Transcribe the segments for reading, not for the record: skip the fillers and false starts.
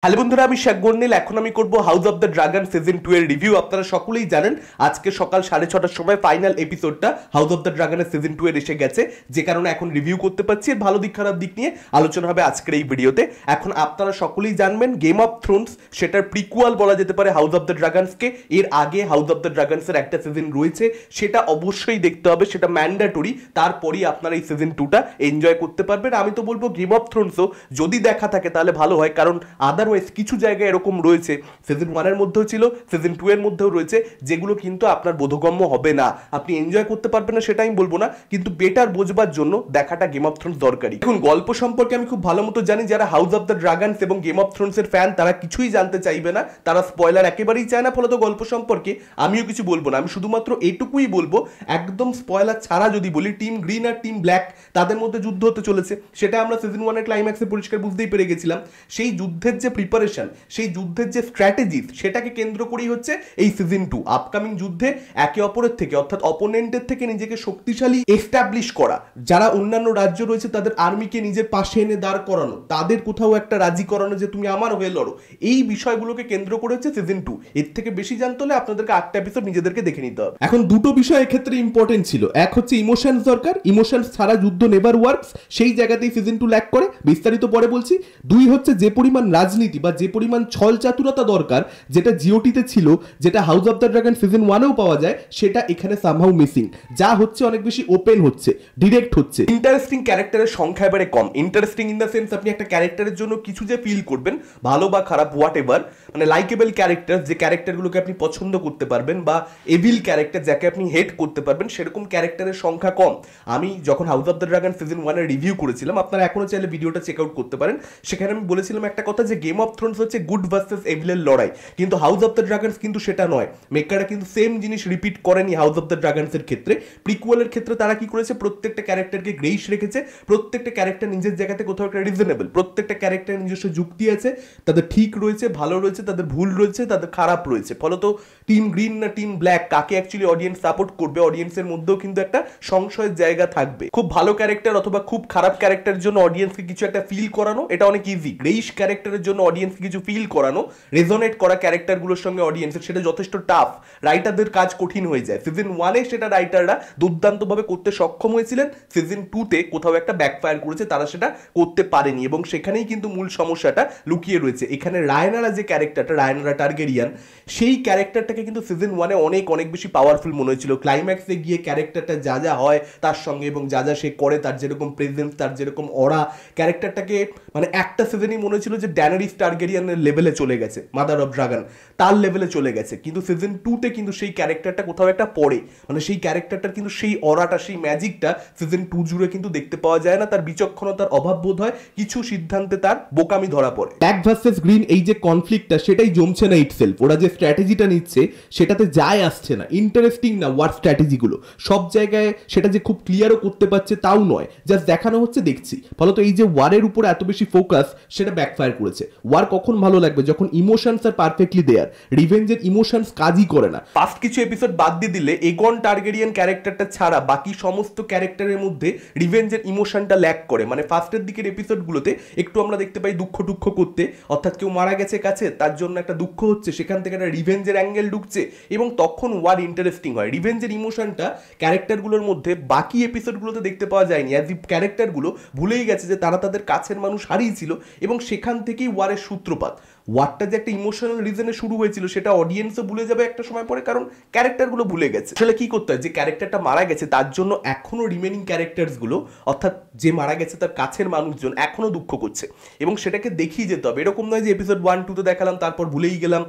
Hello বন্ধুরা, আমি শেখ গর্নিল। এখন আমি করব house of the Dragon season 2 এর রিভিউ। আপনারা সকলেই জানেন আজকে সকাল 6:30টার সময় ফাইনাল এপিসোডটা হাউস অফ দ্য ড্রাগনের সিজন 2 এর এসে গেছে, যে কারণে এখন রিভিউ করতে পারছি। এর ভালো দিক খারাপ দিক নিয়ে আলোচনা হবে আজকের এই ভিডিওতে। এখন আপনারা সকলেই জানবেন গেম অফ থ্রোনস সেটার প্রিকুয়াল বলা যেতে পারে হাউস অফ দ্য ড্রাগনসকে। এর আগে হাউস অফ দ্য ড্রাগনসের একটা সিজন রয়েছে, সেটা অবশ্যই দেখতে হবে, সেটা ম্যান্ডেটরি। তারপরেই আপনারা এই সিজন 2টা এনজয় করতে পারবেন। আমি তো বলবো গেম অফ থ্রোনসও যদি দেখা থাকে তাহলে ভালো হয়, কারণ আদারওয়াইজ কিছু জায়গায় এরকম রয়েছে, সিজন 1 এর মধ্যেও ছিল, সিজন 2 এর মধ্যেও রয়েছে, যেগুলো কিন্তু আপনার বোধগম্য হবে না, আপনি এনজয় করতে পারবেন না সেটা আমি বলবো না, কিন্তু বেটার বোঝবার জন্য দেখাটা গেম অফ থ্রোনস দরকারি। এখন গল্প সম্পর্কে আমি খুব ভালো মতো জানি, যারা হাউস অফ দ্য ড্রাগনস এবং গেম অফ থ্রোনস এর ফ্যান তারা কিছুই জানতে চাইবে না, তারা স্পয়লার একেবারেই চায় না। ফলত গল্প সম্পর্কে আমিও কিছু বলবো না, আমি শুধুমাত্র এইটুকুই বলবো, একদম স্পয়লার ছাড়া যদি বলি, টিম গ্রিন আর টিম ব্ল্যাক তাদের মধ্যে যুদ্ধ হতে চলেছে, সেটা আমরা সিজন 1 এর ক্লাইম্যাক্সে পরিষ্কার বুঝতেই পেরে গেছিলাম। সেই যুদ্ধের যে প্রিপারেশন, সেই যুদ্ধের যে স্ট্র্যাটেজি, সেটাকে কেন্দ্র করেই হচ্ছে এই সিজন 2। আপকামিং যুদ্ধে একে অপরের থেকে, অর্থাৎ অপোনেন্টের থেকে নিজেকে শক্তিশালী এস্টাবলিশ করা, যারা অন্যান্য রাজ্য রয়েছে তাদের আর্মিকে নিজের পাশে এনে দাঁড় করানো, তাদের কোথাও একটা রাজি করানো যে তুমি আমার হয়ে লড়ো, এই বিষয়গুলোকে কেন্দ্র করে হচ্ছে সিজন 2। এর থেকে বেশি জানতে হলে আপনাদেরকে 8টা এপিসোড নিজেদেরকে দেখে নিতে হবে। এখন দুটো বিষয় এক্ষেত্রে ইম্পর্টেন্ট ছিল, এক হচ্ছে ইমোশনস দরকার, ইমোশনস ছাড়া যুদ্ধ নেভার ওয়ার্কস, সেই জায়গাতেই সিজন 2 ল্যাক করে, বিস্তারিত পরে বলছি। দুই হচ্ছে যে পরিমাণ রাজনীতি বা যে পরিমাণ ছল চাতুরতা দরকার, যেটা জিওটিতে ছিল, যেটা House of the Dragon season 1এও পাওয়া যায়, সেটা এখানে সামহাউ মিসিং। যা হচ্ছে অনেক বেশি ওপেন হচ্ছে, ডিরেক্ট হচ্ছে। ইন্টারেস্টিং ক্যারেক্টারের সংখ্যা এবারে কম। ইন্টারেস্টিং ইন দ্য সেন্স আপনি একটা ক্যারেক্টারের জন্য কিছু যে ফিল করবেন, ভালো বা খারাপ হোয়াট এভার, মানে লাইকেবল ক্যারেক্টার, যে ক্যারেক্টারগুলোকে আপনি পছন্দ করতে পারবেন, বা এভিল ক্যারেক্টার যাকে আপনি হেট করতে পারবেন, সেরকম ক্যারেক্টারের সংখ্যা কম। আমি যখন house of the Dragon season 1 এর রিভিউ করেছিলাম, আপনারা এখনো চাইলে ভিডিওটা চেক আউট করতে পারেন, সেখানে আমি বলেছিলাম একটা কথা, যে গেম অফ থ্রোনস হচ্ছে গুড ভার্সেস এভিলের লড়াই, কিন্তু হাউস অফ দ্য ড্রাগনস কিন্তু সেটা নয়। মেকাররা কিন্তু সেম জিনিস রিপিট করেনি হাউস অফ দ্য ড্রাগনস এর ক্ষেত্রে। প্রিকুয়ালের ক্ষেত্রে তারা কি করেছে, প্রত্যেকটা ক্যারেক্টারকে গ্রেইশ রেখেছে, প্রত্যেকটা ক্যারেক্টার নিজের জায়গাতে কোথাও একটা রিজনেবল, প্রত্যেকটা ক্যারেক্টারের নিজস্ব যুক্তি আছে, তাদের ঠিক রয়েছে, ভালো রয়েছে, তাদের ভুল রয়েছে, তাদের খারাপ রয়েছে। ফলত টিম গ্রিন না টিম ব্ল্যাক কাকে অ্যাকচুয়ালি অডিয়েন্স সাপোর্ট করবে, অডিয়েন্সের মধ্যেও কিন্তু একটা সংশয়ের জায়গা থাকবে। খুব ভালো ক্যারেক্টার অথবা খুব খারাপ ক্যারেক্টারের জন্য অডিয়েন্সকে কিছু একটা ফিল করানো, এটা অনেক ইজি। গ্রেইশ ক্যারেক্টারের জন্য অডিয়েন্সকে কিছু ফিল করানো, রেজোনেট করা ক্যারেক্টারগুলোর সঙ্গে অডিয়েন্সের, সেটা যথেষ্ট টাফ, রাইটারদের কাজ কঠিন হয়ে যায়। সিজন 1-এ সেটা রাইটাররা দুর্দান্তভাবে করতে সক্ষম হয়েছিলেন, সিজন 2-তে কোথাও একটা ব্যাকফায়ার করেছে, তারা সেটা করতে পারেনি, এবং সেখানেই কিন্তু মূল সমস্যাটা লুকিয়ে রয়েছে। এখানে রায়নারা যে ক্যারেক্টারটা, রায়নারা টারগেরিয়ান, সেই ক্যারেক্টারটাকে কিন্তু সিজন 1-এ অনেক অনেক বেশি পাওয়ারফুল মনে হয়েছিল। ক্লাইম্যাক্সে গিয়ে ক্যারেক্টারটা যা যা হয় তার সঙ্গে, এবং যা যা সে করে, তার যেরকম প্রেজেন্স, তার যেরকম অরা, ক্যারেক্টারটাকে মানে একটা সিজনই মনে হচ্ছিল যে ড্যানারিস টারগেরিয়ানের লেভেলে চলে গেছে, মাদার অফ ড্রাগন তার লেভেলে চলে গেছে। কিন্তু সিজন 2-তে কিন্তু সেই ক্যারেক্টারটা কোথাও একটা পড়ে, মানে সেই ক্যারেক্টারটার কিন্তু সেই অরাটা, সেই ম্যাজিকটা সিজন 2 জুড়ে কিন্তু দেখতে পাওয়া যায় না। তার বিচক্ষণতার অভাব বোধ হয়, কিছু সিদ্ধান্তে তার বোকামি ধরা পড়ে। ব্ল্যাক ভার্সেস গ্রিন এই যে কনফ্লিক্টটা, সেটাই জমছে না ইটসেলফ। ওরা যে স্ট্র্যাটেজিটা নিচ্ছে সেটাতে যায় আসছে না, ইন্টারেস্টিং না ওয়ার স্ট্র্যাটেজিগুলো। সব জায়গায় সেটা যে খুব ক্লিয়ারও করতে পারছে তাও নয়, জাস্ট দেখানো হচ্ছে, দেখছি। ফলত এই যে ওয়ারের উপরে এত বেশি ফোকাস, সেটা ব্যাকফায়ার করেছে। ওয়ার কখন ভালো লাগবে, যখন ইমোশনস আর পারফেক্টলি দেয়ার। রিভেঞ্জের ইমোশনস কাজই করে না। ফার্স্ট কিছু এপিসোড বাদ দিয়ে দিলে এগন টারগেরিয়ান ক্যারেক্টারটা ছাড়া বাকি সমস্ত ক্যারেক্টারের মধ্যে রিভেঞ্জের ইমোশনটা ল্যাক করে। মানে ফার্স্টের দিকের এপিসোডগুলোতে একটু আমরা দেখতে পাই দুঃখ টুক্ষ করতে, অর্থাৎ কেউ মারা গেছে কাছে, তার জন্য একটা দুঃখ হচ্ছে, সেখান থেকে একটা রিভেঞ্জের অ্যাঙ্গেল ঢুকছে, এবং তখন ওয়ার ইন্টারেস্টিং হয়। রিভেঞ্জের ইমোশনটা ক্যারেক্টারগুলোর মধ্যে বাকি এপিসোডগুলোতে দেখতে পাওয়া যায়নি। অ্যাজ ইফ ক্যারেক্টারগুলো ভুলেই গেছে যে তারা তাদের কাছের মানুষ হারিয়েছিল, এবং সেখান থেকেই ওয়ারের সূত্রপাত। ওয়ারটা যে একটা ইমোশনাল রিজনে শুরু হয়েছিল, সেটা অডিয়েন্সও ভুলে যাবে একটা সময় পরে, কারণ ক্যারেক্টারগুলো ভুলে গেছে। আসলে কি করতে হয়, যে ক্যারেক্টারটা মারা গেছে তার জন্য এখনো রিমেনিং ক্যারেক্টারসগুলো, অর্থাৎ যে মারা গেছে তার কাছের মানুষজন এখনো দুঃখ করছে, এবং সেটাকে দেখিয়ে যেতে হবে। এরকম নয় যে এপিসোড 1-2-তে দেখালাম তারপর ভুলেই গেলাম,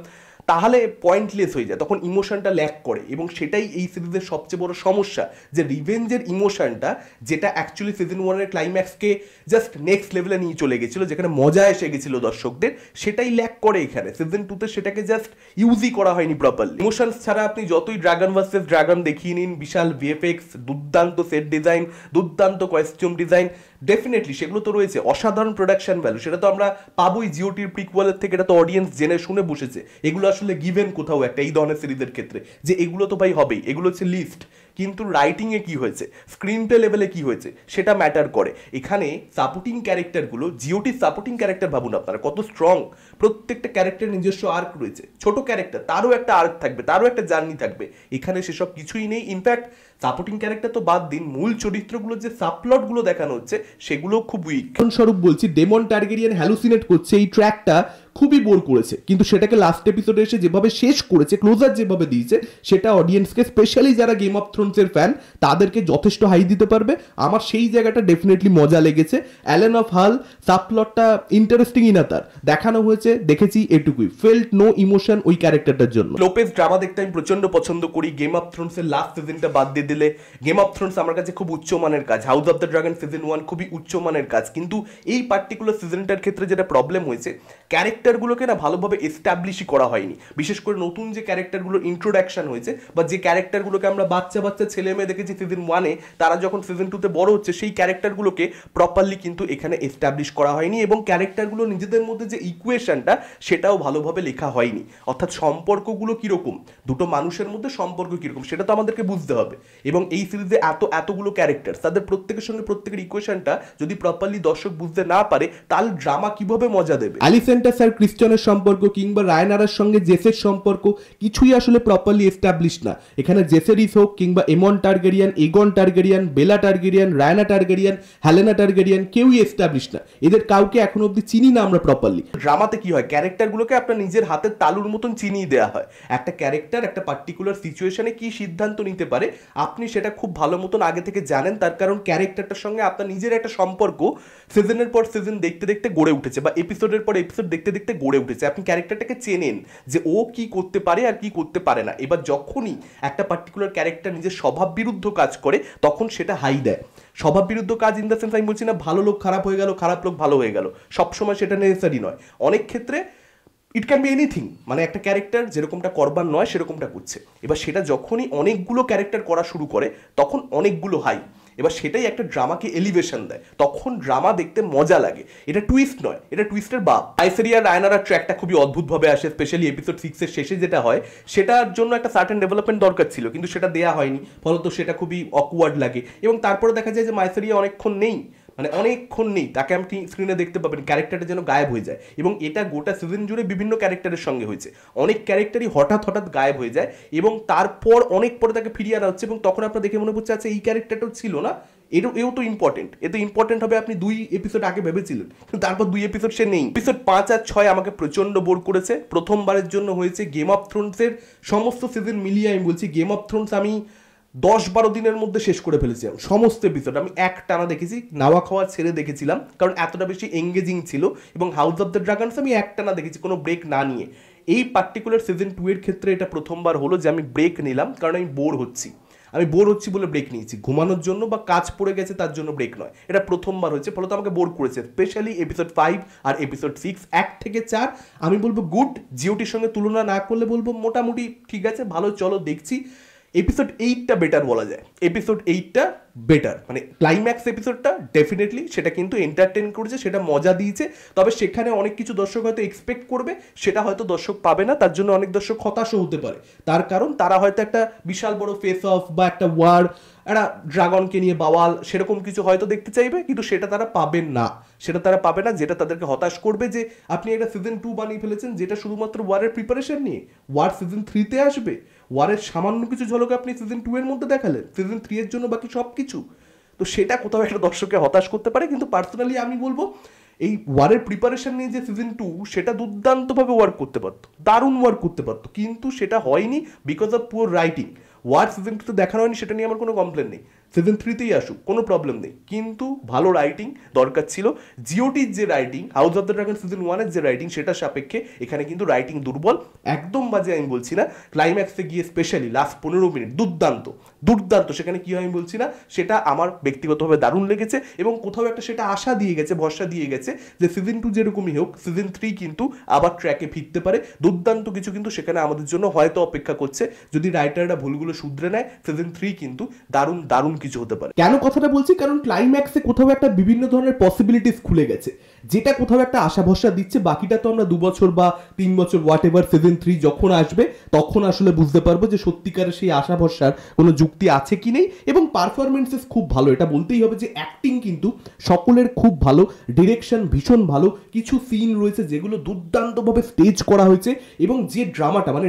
তাহলে পয়েন্টলেস হয়ে যায়, তখন ইমোশনটা ল্যাক করে। এবং সেটাই এই সিরিজের সবচেয়ে বড় সমস্যা, যে রিভেঞ্জের ইমোশনটা, যেটা অ্যাকচুয়ালি সিজন 1-এর ক্লাইম্যাক্সকে জাস্ট নেক্সট লেভেলে নিয়ে চলে গেছিলো, যেখানে মজা এসে গেছিলো দর্শকদের, সেটাই ল্যাক করে এখানে। সিজন 2-তে সেটাকে জাস্ট ইউজই করা হয়নি প্রপারলি। ইমোশনস ছাড়া আপনি যতই ড্রাগন ভার্সেস ড্রাগন দেখিয়ে নিন, বিশাল ভিএফএক্স, দুর্দান্ত সেট ডিজাইন, দুর্দান্ত কস্টিউম ডিজাইন, ডেফিনেটলি সেগুলো তো রয়েছে, অসাধারণ প্রোডাকশন ভ্যালু, সেটা তো আমরা পাবোই জিওটির প্রিকুয়ালের থেকে। এটা তো অডিয়েন্স জেনে শুনে বসেছে, এগুলো আসলে গিভেন কোথাও একটা এই ধরনের সিরিজের ক্ষেত্রে, যে এগুলো তো ভাই হবেই, এগুলো হচ্ছে লিস্ট। কিন্তু রাইটিংয়ে কি হয়েছে, স্ক্রিন প্লে লেভেলে কি হয়েছে সেটা ম্যাটার করে। এখানে সাপোর্টিং ক্যারেক্টারগুলো, জিওটির সাপোর্টিং ক্যারেক্টার ভাবুন আপনারা কত স্ট্রং, প্রত্যেকটা ক্যারেক্টারের নিজস্ব আর্ক রয়েছে। ছোট ক্যারেক্টার তারও একটা আর্ক থাকবে, তারও একটা জার্নি থাকবে, এখানে সেসব কিছুই নেই। ইনফ্যাক্ট সাপোর্টিং ক্যারেক্টার তো বাদ দিন, মূল চরিত্রগুলো যে সাবপ্লটগুলো দেখানো হচ্ছে সেগুলো খুব উইক। স্বরূপ বলছি, ডেমন টার্গেরিয়ান হ্যালুসিনেট করছে, এই ট্র্যাকটা খুবই বোর করেছে, কিন্তু সেটাকে লাস্ট এপিসোডে এসে যেভাবে শেষ করেছে, ক্লোজার যেভাবে দিয়েছে, সেটা অডিয়েন্সকে, স্পেশালি যারা গেম অফ থ্রোনসের ফ্যান, তাদেরকে যথেষ্ট হাই দিতে পারবে। আমার সেই জায়গাটা ডেফিনেটলি মজা লেগেছে। অ্যালেন অফ হাল সাবপ্লটটা ইন্টারেস্টিং ইনাতার দেখানো হয়েছে, দেখেছি এটুকুই। ফেল্ট নো ইমোশন ওই ক্যারেক্টারটার জন্য। লোপেজ ড্রামা দেখতে আমি প্রচন্ড পছন্দ করি। গেম অফ থ্রোনসের লাস্ট সিজনটা বাদ দিয়ে দিলে গেম অফ থ্রোনস আমার কাছে খুব উচ্চমানের কাজ। House of the Dragon season 1 খুবই উচ্চমানের কাজ, কিন্তু এই পার্টিকুলার সিজনটার ক্ষেত্রে যেটা প্রবলেম হয়েছে, ক্যারেক্টারগুলোকে না ভালোভাবে এস্টাবলিশই করা হয়নি। বিশেষ করে নতুন যে ক্যারেক্টারগুলোর ইন্ট্রোডাকশন হয়েছে, বা যে ক্যারেক্টারগুলোকে আমরা বাচ্চা বাচ্চা ছেলে মেয়ে দেখেছি সিজন 1-এ, তারা যখন সিজন 2-তে বড় হচ্ছে, সেই ক্যারেক্টারগুলোকে প্রপারলি কিন্তু এখানে এস্টাবলিশ করা হয়নি, এবং ক্যারেক্টারগুলো নিজেদের মধ্যে যে ইকুয়েশনটা সেটাও ভালোভাবে লেখা হয়নি। অর্থাৎ সম্পর্কগুলো কীরকম, দুটো মানুষের মধ্যে সম্পর্ক কীরকম সেটা তো আমাদেরকে বুঝতে হবে। এবং এই সিরিজে এতগুলো ক্যারেক্টার, তাদের প্রত্যেকের সঙ্গে প্রত্যেকের ইকুয়েশনটা যদি প্রপারলি দর্শক বুঝতে না পারে, তাহলে ড্রামা কিভাবে মজা দেবে? অ্যালিসেন্টা স্যার ক্রিশ্চিয়ানের সম্পর্ক কিংবা রায়নারার সঙ্গে জেসের সম্পর্ক কিছুই আসলে প্রপারলি এস্টাবলিশ না। এখানে জেসেরিস হোক কিংবা Aemond Targaryen, Aegon Targaryen, Baela Targaryen, Rhaena Targaryen, Helaena Targaryen, কেউই এস্টাবলিশ না। এদের কাউকে এখনো অব্দি চিনি না আমরা প্রপারলি। ড্রামাতে কি হয়, ক্যারেক্টারগুলোকে আপনার নিজের হাতের তালুর মতন চিনিয়ে দেওয়া হয়। একটা ক্যারেক্টার একটা পার্টিকুলার সিচুয়েশনে কি সিদ্ধান্ত নিতে পারে আপনি সেটা খুব ভালো মতন আগে থেকে জানেন, তার কারণ ক্যারেক্টারটার সঙ্গে আপনার নিজের একটা সম্পর্ক সিজনের পর সিজন দেখতে দেখতে গড়ে উঠেছে, বা এপিসোডের পর এপিসোড দেখতে দেখতে গড়ে উঠেছে। আপনি ক্যারেক্টারটাকে চেনেন যে ও কি করতে পারে আর কি করতে পারে না। এবার যখনই একটা পার্টিকুলার ক্যারেক্টার নিজের স্বভাব বিরুদ্ধ কাজ করে, তখন সেটা হাই দেয়। স্বভাব বিরুদ্ধ কাজ ইন দ্য সেন্স আমি বলছি না ভালো লোক খারাপ হয়ে গেল, খারাপ লোক ভালো হয়ে গেল, সবসময় সেটা নেসেসারি নয়। অনেক ক্ষেত্রে ইট ক্যান বি এনিথিং, মানে একটা ক্যারেক্টার যেরকমটা করবার নয় সেরকমটা করছে। এবার সেটা যখনই অনেকগুলো ক্যারেক্টার করা শুরু করে, তখন অনেকগুলো হাই, এবার সেটাই একটা ড্রামাকে এলিভেশন দেয়, তখন ড্রামা দেখতে মজা লাগে। এটা টুইস্ট নয়, এটা টুইস্টের বাপ। আইসেরিয়া রায়নারা ট্র্যাকটা খুবই অদ্ভুতভাবে আসে, স্পেশালি এপিসোড 6-এর শেষে যেটা হয়, সেটার জন্য একটা সার্টেন ডেভেলপমেন্ট দরকার ছিল, কিন্তু সেটা দেয়া হয়নি, ফলত সেটা খুবই অকওয়ার্ড লাগে। এবং তারপরে দেখা যায় যে মাইসেরিয়া অনেকক্ষণ নেই, মানে অনেকক্ষণ নেই, তাকে আপনি স্ক্রিনে দেখতে পাবেন, ক্যারেক্টারটা যেন গায়েব হয়ে যায়। এবং এটা গোটা সিজন জুড়ে বিভিন্ন ক্যারেক্টারের সঙ্গে হয়েছে, অনেক ক্যারেক্টারই হঠাৎ হঠাৎ গায়েব হয়ে যায়, এবং তারপর অনেক পরে তাকে ফিরিয়ে আনা হচ্ছে, এবং তখন আপনার দেখে মনে পড়ছে আচ্ছা এই ক্যারেক্টারটাও ছিল না, এও তো ইম্পর্টেন্ট, এ তো ইম্পর্টেন্ট হবে আপনি 2 এপিসোড আগে ভেবেছিলেন, কিন্তু তারপর 2 এপিসোড সে নেই। এপিসোড 5 আর 6 আমাকে প্রচন্ড বোর করেছে। প্রথমবারের জন্য হয়েছে গেম অফ থ্রোনসের সমস্ত সিজন মিলিয়ে আমি বলছি, গেম অফ থ্রোনস আমি 10-12 দিনের মধ্যে শেষ করে ফেলেছিলাম সমস্ত এপিসোড। আমি এক টানা দেখেছি, নাওয়া খাওয়া ছেড়ে দেখেছিলাম, কারণ এতটা বেশি এঙ্গেজিং ছিল। এবং হাউস অফ দ্য ড্রাগনস আমি এক টানা দেখেছি, কোনো ব্রেক না নিয়ে। এই পার্টিকুলার সিজন 2 এর ক্ষেত্রে এটা প্রথমবার হলো যে আমি ব্রেক নিলাম, কারণ আমি বোর হচ্ছি বলে ব্রেক নিয়েছি, ঘুমানোর জন্য বা কাজ পড়ে গেছে তার জন্য ব্রেক নয়। এটা প্রথমবার হয়েছে, ফলত আমাকে বোর করেছে। স্পেশালি এপিসোড 5 আর এপিসোড 6, 1 থেকে 4 আমি বলবো গুড, জিওটির সঙ্গে তুলনা না করলে বলবো মোটামুটি ঠিক আছে, ভালো, চলো দেখছি। এপিসোড 8টা বেটার বলা যায়, এপিসোড 8টা বেটার, মানে ক্লাইম্যাক্স এপিসোডটা ডেফিনেটলি সেটা কিন্তু এন্টারটেইন করেছে, সেটা মজা দিয়েছে। তবে সেখানে অনেক কিছু দর্শক হয়তো এক্সপেক্ট করবে, সেটা হয়তো দর্শক পাবে না, তার জন্য অনেক দর্শক হতাশও হতে পারে। তার কারণ তারা হয়তো একটা বিশাল বড় ফেস অফ বা একটা ওয়ার, একটা ড্রাগনকে নিয়ে বাওয়াল, সেরকম কিছু হয়তো দেখতে চাইবে, কিন্তু সেটা তারা পাবেন না, যেটা তাদেরকে হতাশ করবে যে আপনি একটা সিজন 2 বানিয়ে ফেলেছেন যেটা শুধুমাত্র ওয়ারের প্রিপারেশন নিয়ে। ওয়ার সিজন 3-তে আসবে, ওয়ারের সামান্য কিছু ঝলক আপনি সিজন 2 এর মধ্যে দেখালেন, সিজন 3 এর জন্য বাকি সব কিছু। তো সেটা কোথাও একটা দর্শককে হতাশ করতে পারে। কিন্তু পার্সোনালি আমি বলবো এই ওয়ারের প্রিপারেশন নিয়ে যে সিজন 2, সেটা দুর্দান্তভাবে ওয়ার্ক করতে পারতো, দারুণ ওয়ার্ক করতে পারতো, কিন্তু সেটা হয়নি because of poor writing. War season 2 দেখানো হয়নি, সেটা নিয়ে আমার কোনো কমপ্লেন নেই, সিজন 3-তেই আসুক, কোনো প্রবলেম নেই, কিন্তু ভালো রাইটিং দরকার ছিল। জিওটির যে writing, House of the Dragon season 1-এর যে রাইটিং, সেটা সাপেক্ষে এখানে কিন্তু রাইটিং দুর্বল, একদম বাজে আমি বলছি না। ক্লাইম্যাক্সে গিয়ে স্পেশালি লাস্ট 15 মিনিট দুর্দান্ত, সেখানে কি হয় আমি বলছি না, সেটা আমার ব্যক্তিগতভাবে দারুণ লেগেছে। এবং কোথাও একটা সেটা আশা দিয়ে গেছে, ভরসা দিয়ে গেছে যে সিজন 2 যেরকমই হোক, সিজন 3 কিন্তু আবার ট্র্যাকে ফিরতে পারে। দুর্দান্ত কিছু কিন্তু সেখানে আমাদের জন্য হয়তো অপেক্ষা করছে, যদি রাইটাররা ভুলগুলো শুধরে নেয়, সিজন 3 কিন্তু দারুণ কিছু হতে পারে। কেন কথাটা বলছি, কারণ ক্লাইম্যাক্সে কোথাও একটা বিভিন্ন ধরনের পসিবিলিটিস খুলে গেছে। যেটা কোথাও একটা আশা ভরসা দিচ্ছে। বাকিটা তো আমরা 2 বছর বা 3 বছর হোয়াট এভার সিজন 3 যখন আসবে তখন আসলে বুঝতে পারবো যে সত্যিকারের সেই আশা ভরসার কোনো যুক্তি আছে কি নেই। এবং পারফরমেন্সেস খুব ভালো, এটা বলতেই হবে যে অ্যাক্টিং কিন্তু সকলের খুব ভালো, ডিরেকশন ভীষণ ভালো, কিছু সিন রয়েছে যেগুলো দুর্দান্তভাবে স্টেজ করা হয়েছে এবং যে ড্রামাটা মানে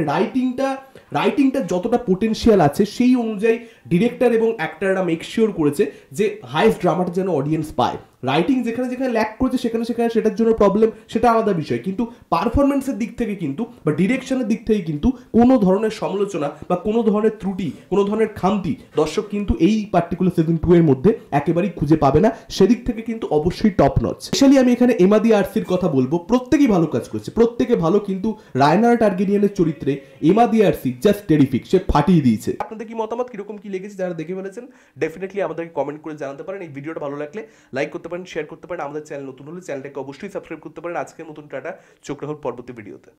রাইটিংটা যতটা পোটেনশিয়াল আছে সেই অনুযায়ী ডিরেক্টর এবং অ্যাক্টররা মেক শিওর করেছে যে হাইস্ট ড্রামাটা যেন অডিয়েন্স পায়। রাইটিং যেখানে যেখানে ল্যাক করেছে সেখানে সেটার জন্য প্রবলেম, সেটা আলাদা বিষয়, কিন্তু পারফরমেন্সের দিক থেকে কিন্তু বা ডিরেকশনের দিক থেকে কিন্তু কোনো ধরনের সমালোচনা বা কোনো ধরনের ত্রুটি, কোনো ধরনের খামতি দর্শক কিন্তু এই পার্টিকুলার সিজন 2 এর মধ্যে একেবারেই খুঁজে পাবে না। সেদিক থেকে কিন্তু অবশ্যই টপ নচ। স্পেশালি আমি এখানে এমা দি আর্সির কথা বলবো, প্রত্যেকেই ভালো কাজ করছে, প্রত্যেকে ভালো, কিন্তু রায়নার টার্গেরিয়ানের চরিত্রে এমা দি আর্সি জাস্ট টেরিফিক, সে ফাটিয়ে দিয়েছে। আপনাদের কি মতামত, কিরকম কি লেগেছে যারা দেখে ফেলেছেন ডেফিনেটলি আমাদেরকে কমেন্ট করে জানাতে পারেন। এই ভিডিওটা ভালো লাগলে লাইক করতে পারেন, শেয়ার করতে পারেন। আমাদের চ্যানেল নতুন হলে চ্যানেলটাকে অবশ্যই সাবস্ক্রাইব করতে পারেন। আজকের মতন টাটা, চোখ রাখুন পরবর্তী ভিডিওতে।